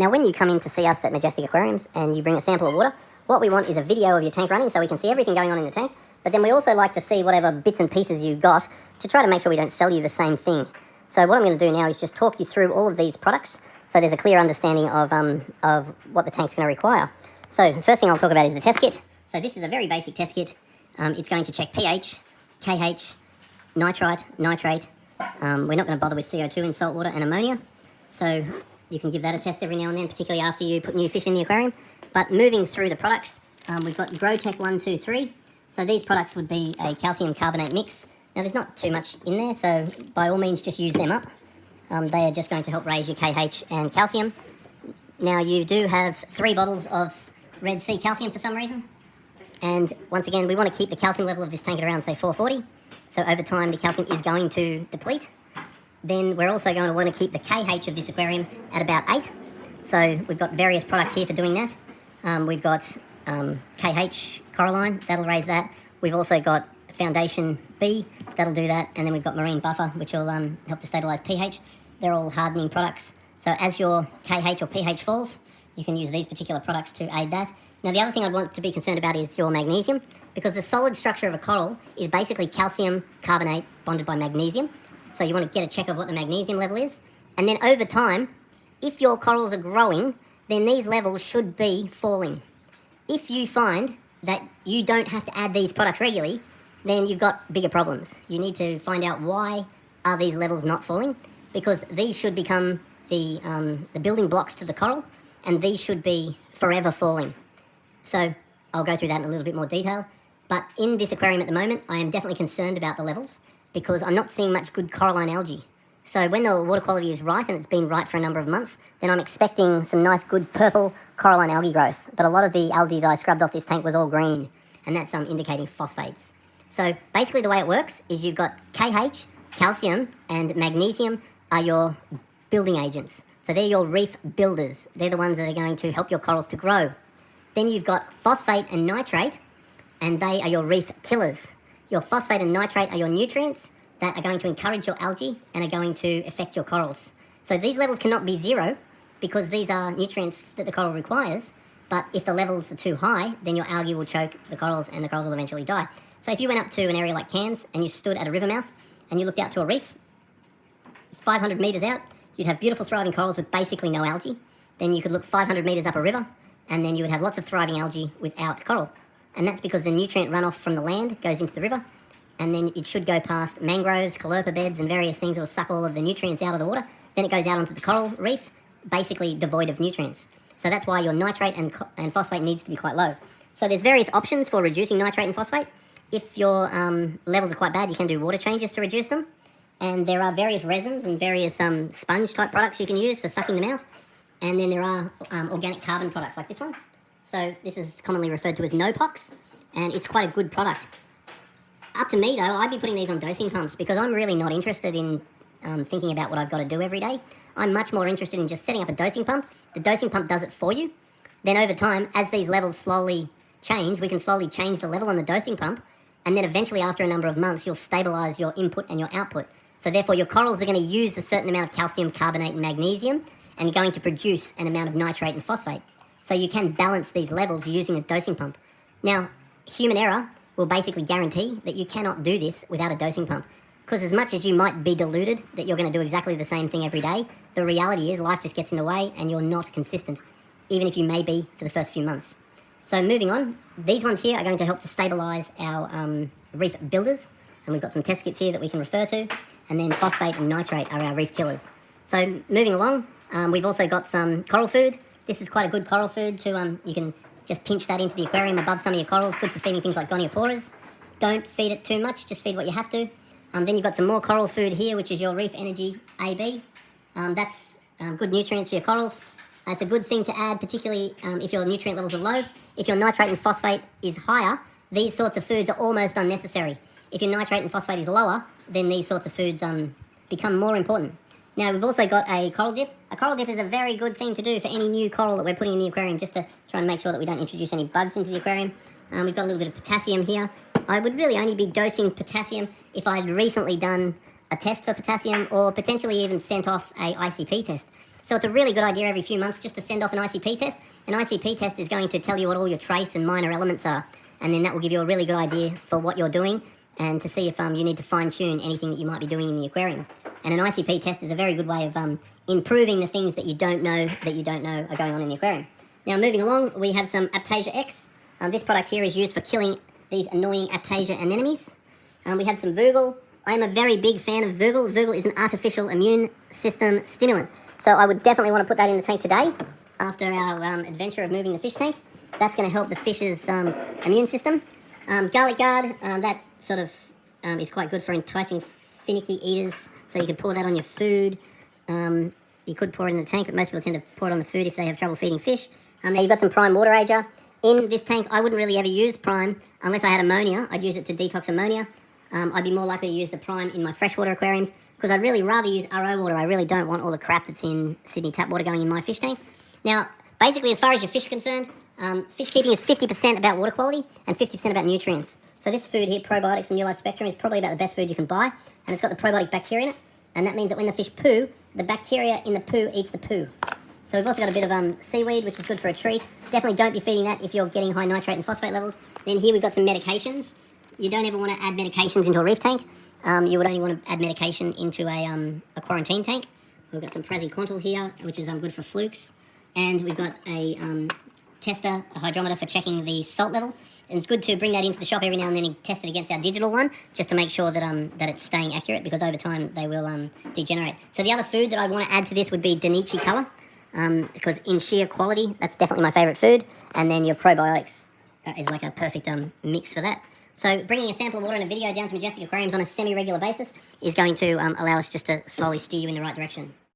Now, when you come in to see us at Majestic Aquariums and you bring a sample of water, what we want is a video of your tank running so we can see everything going on in the tank. But then we also like to see whatever bits and pieces you've got to try to make sure we don't sell you the same thing. So what I'm going to do now is just talk you through all of these products so there's a clear understanding of what the tank's going to require. So the first thing I'll talk about is the test kit. So this is a very basic test kit. It's going to check pH, KH, nitrite, nitrate. We're not going to bother with CO2 in salt water and ammonia. So you can give that a test every now and then, particularly after you put new fish in the aquarium. But moving through the products, we've got GrowTech 1, 2, 3. So these products would be a calcium carbonate mix. Now there's not too much in there, so by all means just use them up. They are just going to help raise your KH and calcium. Now you do have 3 bottles of Red Sea calcium for some reason. And once again, we want to keep the calcium level of this tank at around, say, 440. So over time, the calcium is going to deplete. Then we're also going to want to keep the KH of this aquarium at about 8. So we've got various products here for doing that. We've got KH Coralline, that'll raise that. We've also got Foundation B, that'll do that. And then we've got Marine Buffer, which will help to stabilise pH. They're all hardening products. So as your KH or pH falls, you can use these particular products to aid that. Now, the other thing I'd want to be concerned about is your magnesium, because the solid structure of a coral is basically calcium carbonate bonded by magnesium. So you want to get a check of what the magnesium level is. And then over time, if your corals are growing, then these levels should be falling. If you find that you don't have to add these products regularly, then you've got bigger problems. You need to find out why are these levels not falling, because these should become the building blocks to the coral, and these should be forever falling. So I'll go through that in a little bit more detail. But in this aquarium at the moment, I am definitely concerned about the levels because I'm not seeing much good coralline algae. So when the water quality is right, and it's been right for a number of months, then I'm expecting some nice, good purple coralline algae growth. But a lot of the algae that I scrubbed off this tank was all green, and that's indicating phosphates. So basically the way it works is you've got KH, calcium, and magnesium are your building agents. So they're your reef builders. They're the ones that are going to help your corals to grow. Then you've got phosphate and nitrate, and they are your reef killers. Your phosphate and nitrate are your nutrients that are going to encourage your algae and are going to affect your corals. So these levels cannot be 0 because these are nutrients that the coral requires, but if the levels are too high, then your algae will choke the corals and the corals will eventually die. So if you went up to an area like Cairns and you stood at a river mouth and you looked out to a reef, 500 metres out, you'd have beautiful thriving corals with basically no algae. Then you could look 500 metres up a river, and then you would have lots of thriving algae without coral. And that's because the nutrient runoff from the land goes into the river, and then it should go past mangroves, calopa beds, and various things that will suck all of the nutrients out of the water. Then it goes out onto the coral reef, basically devoid of nutrients. So that's why your nitrate and phosphate needs to be quite low. So there's various options for reducing nitrate and phosphate. If your levels are quite bad, you can do water changes to reduce them. And there are various resins and various sponge-type products you can use for sucking them out. And then there are organic carbon products like this one. So this is commonly referred to as Nopox, and it's quite a good product. Up to me, though, I'd be putting these on dosing pumps because I'm really not interested in thinking about what I've got to do every day. I'm much more interested in just setting up a dosing pump. The dosing pump does it for you. Then over time, as these levels slowly change, we can slowly change the level on the dosing pump, and then eventually after a number of months, you'll stabilise your input and your output. So therefore, your corals are going to use a certain amount of calcium carbonate and magnesium and going to produce an amount of nitrate and phosphate. So you can balance these levels using a dosing pump. Now, human error will basically guarantee that you cannot do this without a dosing pump. Because as much as you might be deluded that you're going to do exactly the same thing every day, the reality is life just gets in the way and you're not consistent, even if you may be for the first few months. So moving on, these ones here are going to help to stabilise our reef builders. And we've got some test kits here that we can refer to. And then phosphate and nitrate are our reef killers. So moving along, we've also got some coral food. This is quite a good coral food to, you can just pinch that into the aquarium above some of your corals. Good for feeding things like Gonioporas. Don't feed it too much, just feed what you have to. Then you've got some more coral food here, which is your Reef Energy AB. That's good nutrients for your corals. It's a good thing to add, particularly if your nutrient levels are low. If your nitrate and phosphate is higher, these sorts of foods are almost unnecessary. If your nitrate and phosphate is lower, then these sorts of foods become more important. Now, we've also got a coral dip. A coral dip is a very good thing to do for any new coral that we're putting in the aquarium, just to try and make sure that we don't introduce any bugs into the aquarium. We've got a little bit of potassium here. I would really only be dosing potassium if I'd recently done a test for potassium or potentially even sent off a ICP test. So it's a really good idea every few months just to send off an ICP test. An ICP test is going to tell you what all your trace and minor elements are, and then that will give you a really good idea for what you're doing and to see if you need to fine-tune anything that you might be doing in the aquarium. And an ICP test is a very good way of improving the things that you don't know are going on in the aquarium. Now, moving along, we have some Aiptasia X. This product here is used for killing these annoying Aiptasia anemones. We have some Voogle. I am a very big fan of Voogle. Voogle is an artificial immune system stimulant. So I would definitely want to put that in the tank today after our adventure of moving the fish tank. That's going to help the fish's immune system. Garlic Guard, that sort of is quite good for enticing finicky eaters. So you could pour that on your food. You could pour it in the tank, but most people tend to pour it on the food if they have trouble feeding fish. Now you've got some Prime Water Ager. In this tank, I wouldn't really ever use Prime unless I had ammonia. I'd use it to detox ammonia. I'd be more likely to use the Prime in my freshwater aquariums because I'd really rather use RO water. I really don't want all the crap that's in Sydney tap water going in my fish tank. Now, basically, as far as your fish are concerned, fish keeping is 50% about water quality and 50% about nutrients. So this food here, Probiotics from New Life Spectrum, is probably about the best food you can buy, and it's got the probiotic bacteria in it, and that means that when the fish poo, the bacteria in the poo eats the poo. So we've also got a bit of seaweed, which is good for a treat. Definitely don't be feeding that if you're getting high nitrate and phosphate levels. Then here we've got some medications. You don't ever want to add medications into a reef tank. You would only want to add medication into a quarantine tank. We've got some praziquantel here, which is good for flukes. And we've got a tester, a hydrometer for checking the salt level. And it's good to bring that into the shop every now and then and test it against our digital one, just to make sure that that it's staying accurate, because over time they will degenerate. So the other food that I want to add to this would be Danichi Color, because in sheer quality, that's definitely my favourite food. And then your probiotics is like a perfect mix for that. So bringing a sample of water and a video down to Majestic Aquariums on a semi-regular basis is going to allow us just to slowly steer you in the right direction.